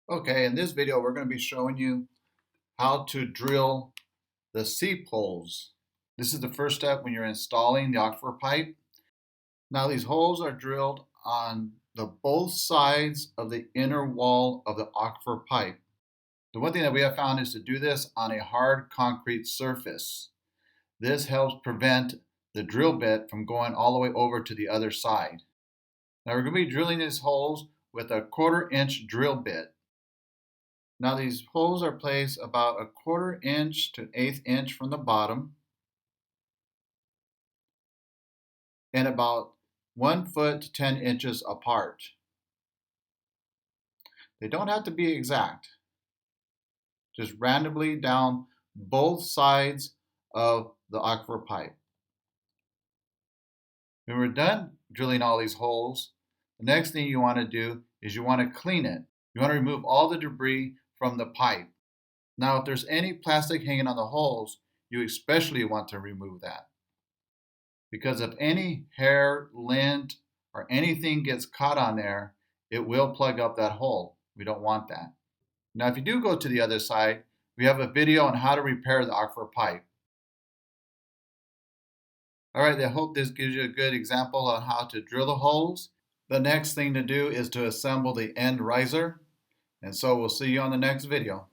Okay, in this video we're going to be showing you how to drill the seep holes. This is the first step when you're installing the aquifer pipe. Now these holes are drilled on the both sides of the inner wall of the aquifer pipe. The one thing that we have found is to do this on a hard concrete surface. This helps prevent the drill bit from going all the way over to the other side. Now we're going to be drilling these holes with a 1/4 inch drill bit. Now these holes are placed about a 1/4 inch to 1/8 inch from the bottom and about 1 foot to 10 inches apart. They don't have to be exact. Just randomly down both sides of the aquifer pipe. When we're done drilling all these holes, the next thing you want to do is you want to clean it. You want to remove all the debris from the pipe. Now, if there's any plastic hanging on the holes, you especially want to remove that. Because if any hair, lint, or anything gets caught on there, it will plug up that hole. We don't want that. Now, if you do go to the other side, we have a video on how to repair the aquifer pipe. All right, I hope this gives you a good example on how to drill the holes. The next thing to do is to assemble the end riser. And so we'll see you on the next video.